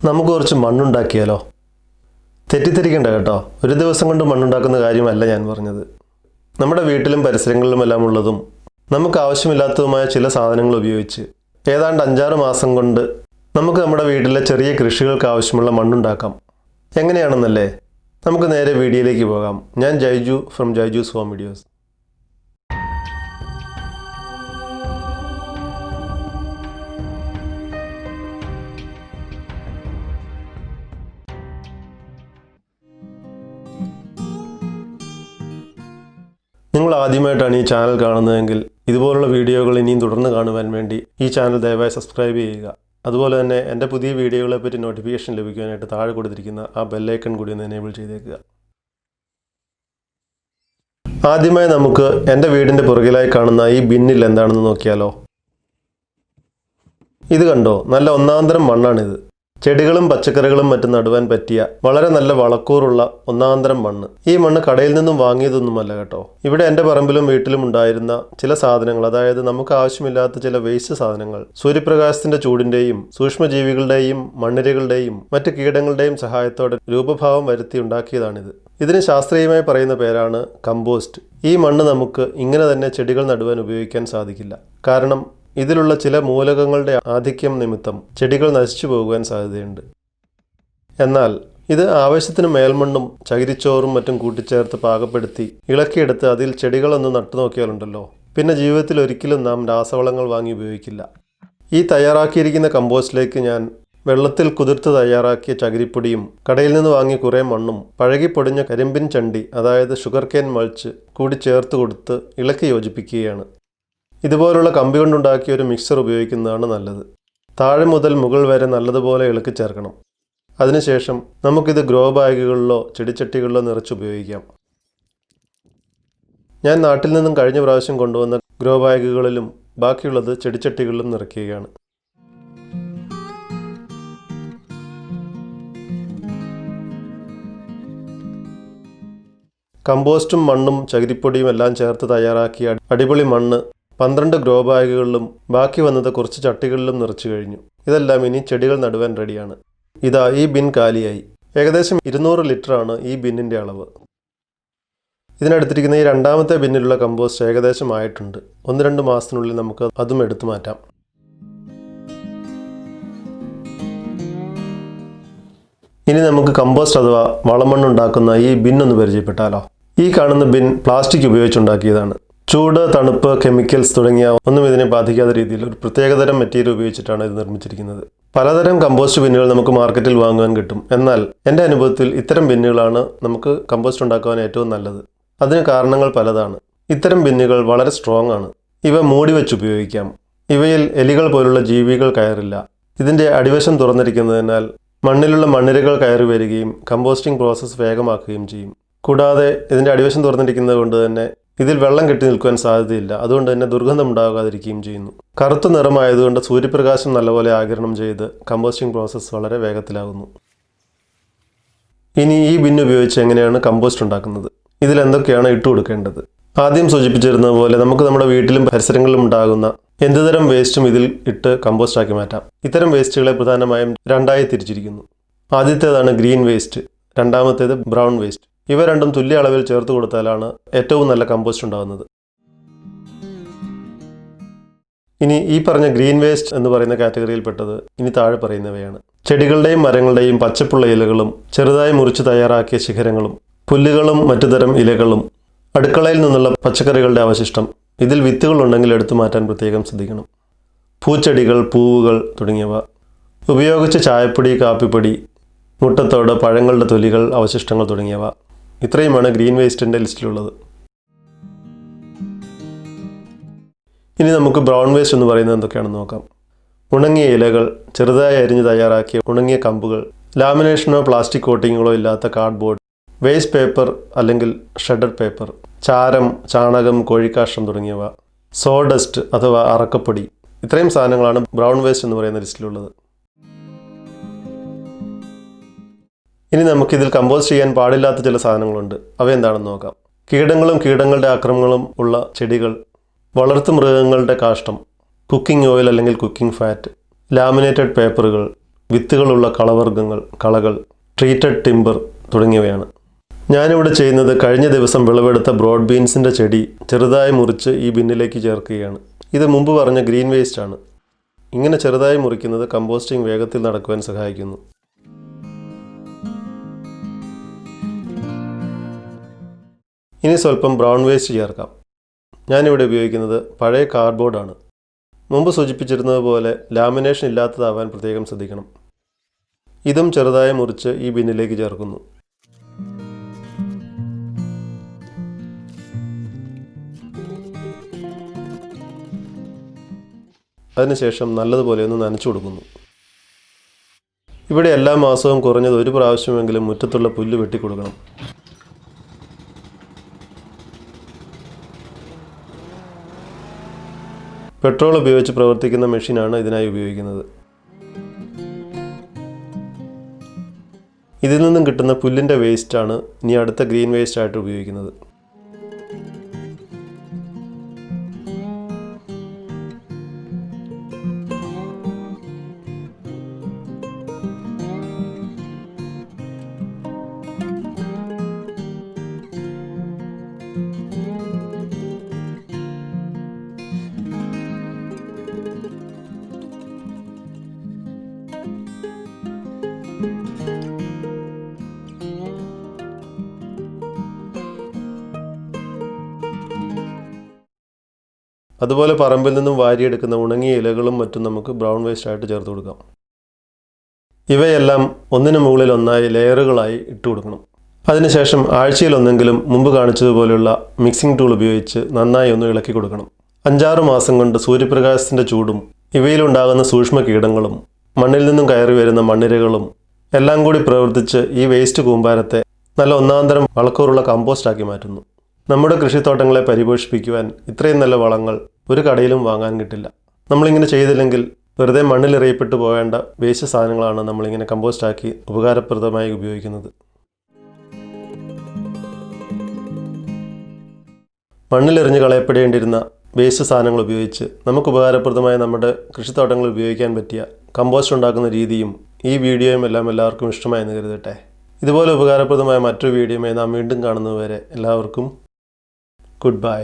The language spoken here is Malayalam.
നമുക്ക് കുറച്ച് മണ്ണുണ്ടാക്കിയാലോ? തെറ്റിദ്ധരിക്കേണ്ട കേട്ടോ, ഒരു ദിവസം കൊണ്ട് മണ്ണുണ്ടാക്കുന്ന കാര്യമല്ല ഞാൻ പറഞ്ഞത്. നമ്മുടെ വീട്ടിലും പരിസരങ്ങളിലുമെല്ലാം ഉള്ളതും നമുക്ക് ആവശ്യമില്ലാത്തതുമായ ചില സാധനങ്ങൾ ഉപയോഗിച്ച് ഏതാണ്ട് 5-6 മാസം കൊണ്ട് നമുക്ക് നമ്മുടെ വീട്ടിലെ ചെറിയ കൃഷികൾക്ക് ആവശ്യമുള്ള മണ്ണുണ്ടാക്കാം. എങ്ങനെയാണെന്നല്ലേ? നമുക്ക് നേരെ വീഡിയോയിലേക്ക് പോകാം. ഞാൻ ജൈജു ഫ്രം ജൈജൂസ് ഹോം വീഡിയോസ്. നിങ്ങൾ ആദ്യമായിട്ടാണ് ഈ ചാനൽ കാണുന്നതെങ്കിൽ ഇതുപോലുള്ള വീഡിയോകൾ ഇനിയും തുടർന്ന് കാണുവാൻ വേണ്ടി ഈ ചാനൽ ദയവായി സബ്സ്ക്രൈബ് ചെയ്യുക. അതുപോലെ തന്നെ എൻ്റെ പുതിയ വീഡിയോകളെ പറ്റി നോട്ടിഫിക്കേഷൻ ലഭിക്കാനായിട്ട് താഴെ കൊടുത്തിരിക്കുന്ന ആ ബെല്ലൈക്കൺ കൂടി ഒന്ന് എനേബിൾ ചെയ്തേക്കുക. ആദ്യമായി നമുക്ക് എൻ്റെ വീടിൻ്റെ പുറകിലായി കാണുന്ന ഈ ബിന്നിൽ എന്താണെന്ന് നോക്കിയാലോ. ഇത് കണ്ടോ, നല്ല ഒന്നാന്തരം മണ്ണാണിത്. ചെടികളും പച്ചക്കറികളും മറ്റും നടുവാൻ പറ്റിയ വളരെ നല്ല വളക്കൂറുള്ള ഒന്നാന്തരം മണ്ണ്. ഈ മണ്ണ് കടയിൽ നിന്നും വാങ്ങിയതൊന്നുമല്ല കേട്ടോ. ഇവിടെ എൻ്റെ പറമ്പിലും വീട്ടിലും ഉണ്ടായിരുന്ന ചില സാധനങ്ങൾ, അതായത് നമുക്ക് ആവശ്യമില്ലാത്ത ചില വേസ്റ്റ് സാധനങ്ങൾ, സൂര്യപ്രകാശത്തിന്റെ ചൂടിന്റെയും സൂക്ഷ്മജീവികളുടെയും മണ്ണിരകളുടെയും മറ്റ് കീടങ്ങളുടെയും സഹായത്തോടെ രൂപഭാവം വരുത്തി ഉണ്ടാക്കിയതാണിത്. ഇതിന് ശാസ്ത്രീയമായി പറയുന്ന പേരാണ് കമ്പോസ്റ്റ്. ഈ മണ്ണ് നമുക്ക് ഇങ്ങനെ തന്നെ ചെടികൾ നടുവാൻ ഉപയോഗിക്കാൻ സാധിക്കില്ല. കാരണം ഇതിലുള്ള ചില മൂലകങ്ങളുടെ ആധിക്യം നിമിത്തം ചെടികൾ നശിച്ചു പോകുവാൻ സാധ്യതയുണ്ട്. എന്നാൽ ഇത് ആവശ്യത്തിന് മേൽമണ്ണും ചകിരിച്ചോറും മറ്റും കൂട്ടിച്ചേർത്ത് പാകപ്പെടുത്തി ഇളക്കിയെടുത്ത് അതിൽ ചെടികളൊന്ന് നട്ടു നോക്കിയാലുണ്ടല്ലോ, പിന്നെ ജീവിതത്തിൽ ഒരിക്കലും നാം രാസവളങ്ങൾ വാങ്ങി ഉപയോഗിക്കില്ല. ഈ തയ്യാറാക്കിയിരിക്കുന്ന കമ്പോസ്റ്റിലേക്ക് ഞാൻ വെള്ളത്തിൽ കുതിർത്ത് തയ്യാറാക്കിയ ചകിരിപ്പൊടിയും കടയിൽ നിന്ന് വാങ്ങിയ കുറേ മണ്ണും പഴകിപ്പൊടിഞ്ഞ കരിമ്പിൻ ചണ്ടി, അതായത് ഷുഗർ കെയിൻ മൾച്ച് കൂടി ചേർത്ത് കൊടുത്ത് ഇളക്കി യോജിപ്പിക്കുകയാണ്. ഇതുപോലുള്ള കമ്പി കൊണ്ടുണ്ടാക്കിയ ഒരു മിക്സർ ഉപയോഗിക്കുന്നതാണ് നല്ലത്. താഴെ മുതൽ മുകൾ വരെ നല്ലതുപോലെ ഇളക്കി ചേർക്കണം. അതിനുശേഷം നമുക്കിത് ഗ്രോ ബാഗുകളിലോ ചെടിച്ചട്ടികളിലോ നിറച്ചുപയോഗിക്കാം. ഞാൻ നാട്ടിൽ നിന്നും കഴിഞ്ഞ പ്രാവശ്യം കൊണ്ടുവന്ന ഗ്രോ ബാഗുകളിലും ബാക്കിയുള്ളത് ചെടിച്ചട്ടികളിലും നിറയ്ക്കുകയാണ്. കമ്പോസ്റ്റും മണ്ണും ചകിരിപ്പൊടിയും എല്ലാം ചേർത്ത് തയ്യാറാക്കിയ അടിപൊളി മണ്ണ് 12 ഗ്രോ ബാഗുകളിലും ബാക്കി വന്നത് കുറച്ച് ചട്ടികളിലും നിറച്ചു കഴിഞ്ഞു. ഇതെല്ലാം ഇനി ചെടികൾ നടുവാൻ റെഡിയാണ്. ഇതാ ഈ ബിൻ കാലിയായി. ഏകദേശം 200 ലിറ്ററാണ് ഈ ബിന്നിൻ്റെ അളവ്. ഇതിനടുത്തിരിക്കുന്ന ഈ രണ്ടാമത്തെ ബിന്നിലുള്ള കമ്പോസ്റ്റ് ഏകദേശം ആയിട്ടുണ്ട്. 1-2 മാസത്തിനുള്ളിൽ നമുക്ക് അതും എടുത്തു മാറ്റാം. ഇനി നമുക്ക് കമ്പോസ്റ്റ് അഥവാ വളമണ്ണുണ്ടാക്കുന്ന ഈ ബിൻ ഒന്ന് പരിചയപ്പെട്ടാലോ. ഈ കാണുന്ന ബിൻ പ്ലാസ്റ്റിക് ഉപയോഗിച്ചുണ്ടാക്കിയതാണ്. ചൂട്, തണുപ്പ്, കെമിക്കൽസ് തുടങ്ങിയ ഒന്നും ഇതിനെ ബാധിക്കാത്ത രീതിയിൽ ഒരു പ്രത്യേകതരം മെറ്റീരിയൽ ഉപയോഗിച്ചിട്ടാണ് ഇത് നിർമ്മിച്ചിരിക്കുന്നത്. പലതരം കമ്പോസ്റ്റ് ബിന്നുകൾ നമുക്ക് മാർക്കറ്റിൽ വാങ്ങുവാൻ കിട്ടും. എന്നാൽ എൻ്റെ അനുഭവത്തിൽ ഇത്തരം ബിന്നുകളാണ് നമുക്ക് കമ്പോസ്റ്റ് ഉണ്ടാക്കുവാൻ ഏറ്റവും നല്ലത്. അതിന് കാരണങ്ങൾ പലതാണ്. ഇത്തരം ബിന്നുകൾ വളരെ സ്ട്രോങ് ആണ്. ഇവ മൂടി വെച്ച് ഉപയോഗിക്കാം. ഇവയിൽ എലികൾ പോലുള്ള ജീവികൾ കയറില്ല. ഇതിൻ്റെ അടിവശം തുറന്നിരിക്കുന്നതിനാൽ മണ്ണിലുള്ള മണ്ണിരകൾ കയറി വരികയും കമ്പോസ്റ്റിംഗ് പ്രോസസ്സ് വേഗമാക്കുകയും ചെയ്യും. കൂടാതെ ഇതിൻ്റെ അടിവശം തുറന്നിരിക്കുന്നത് കൊണ്ട് തന്നെ ഇതിൽ വെള്ളം കെട്ടി നിൽക്കുവാൻ സാധ്യതയില്ല. അതുകൊണ്ട് തന്നെ ദുർഗന്ധം ഉണ്ടാകാതിരിക്കുകയും ചെയ്യുന്നു. കറുത്ത നിറമായതുകൊണ്ട് സൂര്യപ്രകാശം നല്ലപോലെ ആഗിരണം ചെയ്ത് കമ്പോസ്റ്റിംഗ് പ്രോസസ്സ് വളരെ വേഗത്തിലാകുന്നു. ഇനി ഈ ബിൻ ഉപയോഗിച്ച് എങ്ങനെയാണ് കമ്പോസ്റ്റ് ഉണ്ടാക്കുന്നത്? ഇതിൽ എന്തൊക്കെയാണ് ഇട്ട് കൊടുക്കേണ്ടത്? ആദ്യം സൂചിപ്പിച്ചിരുന്നത് പോലെ നമുക്ക് നമ്മുടെ വീട്ടിലും പരിസരങ്ങളിലും ഉണ്ടാകുന്ന എന്തുതരം വേസ്റ്റും ഇതിൽ ഇട്ട് കമ്പോസ്റ്റ് ആക്കി മാറ്റാം. ഇത്തരം വേസ്റ്റുകളെ പ്രധാനമായും രണ്ടായി തിരിച്ചിരിക്കുന്നു. ആദ്യത്തേതാണ് ഗ്രീൻ വേസ്റ്റ്, രണ്ടാമത്തേത് ബ്രൗൺ വേസ്റ്റ്. ഇവ രണ്ടും തുല്യ അളവിൽ ചേർത്ത് കൊടുത്താലാണ് ഏറ്റവും നല്ല കമ്പോസ്റ്റ് ഉണ്ടാകുന്നത്. ഇനി ഈ പറഞ്ഞ ഗ്രീൻ വേസ്റ്റ് എന്ന് പറയുന്ന കാറ്റഗറിയിൽപ്പെട്ടത് ഇനി താഴെ പറയുന്നവയാണ്. ചെടികളുടെയും മരങ്ങളുടെയും പച്ചപ്പുള്ള ഇലകളും ചെറുതായി മുറിച്ച് തയ്യാറാക്കിയ ശിഖരങ്ങളും പുല്ലുകളും മറ്റുതരം ഇലകളും അടുക്കളയിൽ നിന്നുള്ള പച്ചക്കറികളുടെ അവശിഷ്ടം, ഇതിൽ വിത്തുകൾ ഉണ്ടെങ്കിൽ എടുത്തു മാറ്റാൻ പ്രത്യേകം ശ്രദ്ധിക്കണം. പൂച്ചെടികൾ, പൂവുകൾ തുടങ്ങിയവ, ഉപയോഗിച്ച ചായപ്പൊടി, കാപ്പിപ്പൊടി, മുട്ടത്തോട്, പഴങ്ങളുടെ തൊലികൾ, അവശിഷ്ടങ്ങൾ തുടങ്ങിയവ. ഇത്രയുമാണ് ഗ്രീൻ വേസ്റ്റിൻ്റെ ലിസ്റ്റിലുള്ളത്. ഇനി നമുക്ക് ബ്രൗൺ വേസ്റ്റ് എന്ന് പറയുന്നത് എന്തൊക്കെയാണെന്ന് നോക്കാം. ഉണങ്ങിയ ഇലകൾ, ചെറുതായി അരിഞ്ഞ് തയ്യാറാക്കിയ ഉണങ്ങിയ കമ്പുകൾ, ലാമിനേഷനോ പ്ലാസ്റ്റിക് കോട്ടിങ്ങുകളോ ഇല്ലാത്ത കാർഡ്ബോർഡ്, വേസ്റ്റ് പേപ്പർ അല്ലെങ്കിൽ ഷ്രെഡഡ് പേപ്പർ, ചാരം, ചാണകം, കോഴിക്കാഷ്ടം തുടങ്ങിയവ, സോഡസ്റ്റ് അഥവാ അറക്കപ്പൊടി. ഇത്രയും സാധനങ്ങളാണ് ബ്രൗൺ വേസ്റ്റ് എന്ന് പറയുന്ന ലിസ്റ്റിലുള്ളത്. ഇനി നമുക്കിതിൽ കമ്പോസ്റ്റ് ചെയ്യാൻ പാടില്ലാത്ത ചില സാധനങ്ങളുണ്ട്. അവ എന്താണെന്ന് നോക്കാം. കീടങ്ങളും കീടങ്ങളുടെ ആക്രമണങ്ങളും ഉള്ള ചെടികൾ, വളർത്തു മൃഗങ്ങളുടെ കാഷ്ടം, കുക്കിംഗ് ഓയിൽ അല്ലെങ്കിൽ കുക്കിംഗ് ഫാറ്റ്, ലാമിനേറ്റഡ് പേപ്പറുകൾ, വിത്തുകളുള്ള കളവർഗ്ഗങ്ങൾ, കളകൾ, ട്രീറ്റഡ് ടിമ്പർ തുടങ്ങിയവയാണ്. ഞാനിവിടെ ചെയ്യുന്നത് കഴിഞ്ഞ ദിവസം വിളവെടുത്ത ബ്രോഡ് ബീൻസിൻ്റെ ചെടി ചെറുതായി മുറിച്ച് ഈ ബിന്നിലേക്ക് ചേർക്കുകയാണ്. ഇത് മുമ്പ് പറഞ്ഞ ഗ്രീൻ വേസ്റ്റ് ആണ്. ഇങ്ങനെ ചെറുതായി മുറിക്കുന്നത് കമ്പോസ്റ്റിംഗ് വേഗത്തിൽ നടക്കുവാൻ സഹായിക്കുന്നു. ഇനി സ്വല്പം ബ്രൗൺ വേസ്റ്റ് ചേർക്കാം. ഞാനിവിടെ ഉപയോഗിക്കുന്നത് പഴയ കാർഡ്ബോർഡാണ്. മുമ്പ് സൂചിപ്പിച്ചിരുന്നത് പോലെ ലാമിനേഷൻ ഇല്ലാത്തതാവാൻ പ്രത്യേകം ശ്രദ്ധിക്കണം. ഇതും ചെറുതായി മുറിച്ച് ഈ ബിന്നിലേക്ക് ചേർക്കുന്നു. അതിനുശേഷം നല്ലതുപോലെ ഒന്ന് നനച്ചു കൊടുക്കുന്നു. ഇവിടെ എല്ലാ മാസവും കുറഞ്ഞത് ഒരു പ്രാവശ്യമെങ്കിലും മുറ്റത്തുള്ള പുല്ല് വെട്ടിക്കൊടുക്കണം. പെട്രോൾ ഉപയോഗിച്ച് പ്രവർത്തിക്കുന്ന മെഷീനാണ് ഇതിനായി ഉപയോഗിക്കുന്നത്. ഇതിൽ നിന്നും കിട്ടുന്ന പുല്ലിൻ്റെ വേസ്റ്റാണ് ഇനി അടുത്ത ഗ്രീൻ വേസ്റ്റ് ആയിട്ട് ഉപയോഗിക്കുന്നത്. അതുപോലെ പറമ്പിൽ നിന്നും വാരിയെടുക്കുന്ന ഉണങ്ങിയ ഇലകളും മറ്റും നമുക്ക് ബ്രൗൺ വേസ്റ്റ് ആയിട്ട് ചേർത്ത് കൊടുക്കാം. ഇവയെല്ലാം ഒന്നിനു മുകളിൽ ഒന്നായി ലെയറുകളായി ഇട്ട് കൊടുക്കണം. അതിനുശേഷം ആഴ്ചയിലൊന്നെങ്കിലും മുമ്പ് കാണിച്ചതുപോലെയുള്ള മിക്സിംഗ് ടൂൾ ഉപയോഗിച്ച് നന്നായി ഒന്ന് ഇളക്കി കൊടുക്കണം. 5-6 മാസം കൊണ്ട് സൂര്യപ്രകാശത്തിൻ്റെ ചൂടും ഇവയിലുണ്ടാകുന്ന സൂക്ഷ്മ കീടങ്ങളും മണ്ണിൽ നിന്നും കയറി വരുന്ന മണ്ണിരകളും എല്ലാം കൂടി പ്രവർത്തിച്ച് ഈ വേസ്റ്റ് കൂമ്പാരത്തെ നല്ല ഒന്നാന്തരം വളക്കൂറുള്ള കമ്പോസ്റ്റാക്കി മാറ്റുന്നു. നമ്മുടെ കൃഷിത്തോട്ടങ്ങളെ പരിപോഷിപ്പിക്കുവാൻ ഇത്രയും നല്ല വളങ്ങൾ ഒരു കടയിലും വാങ്ങാൻ കിട്ടില്ല. നമ്മളിങ്ങനെ ചെയ്തില്ലെങ്കിൽ വെറുതെ മണ്ണിലെറിയപ്പെട്ടു പോകേണ്ട വേസ്റ്റ് സാധനങ്ങളാണ് നമ്മളിങ്ങനെ കമ്പോസ്റ്റാക്കി ഉപകാരപ്രദമായി ഉപയോഗിക്കുന്നത്. മണ്ണിലെറിഞ്ഞ് കളയപ്പെടേണ്ടിയിരുന്ന വേസ്റ്റ് സാധനങ്ങൾ ഉപയോഗിച്ച് നമുക്ക് ഉപകാരപ്രദമായ നമ്മുടെ കൃഷിത്തോട്ടങ്ങളിൽ ഉപയോഗിക്കാൻ പറ്റിയ കമ്പോസ്റ്റ് ഉണ്ടാക്കുന്ന രീതിയും ഈ വീഡിയോയും എല്ലാം എല്ലാവർക്കും ഇഷ്ടമായെന്ന് കരുതട്ടെ. ഇതുപോലെ ഉപകാരപ്രദമായ മറ്റൊരു വീഡിയോയുമായി നാം വീണ്ടും കാണുന്നതുവരെ എല്ലാവർക്കും ഗുഡ് ബൈ.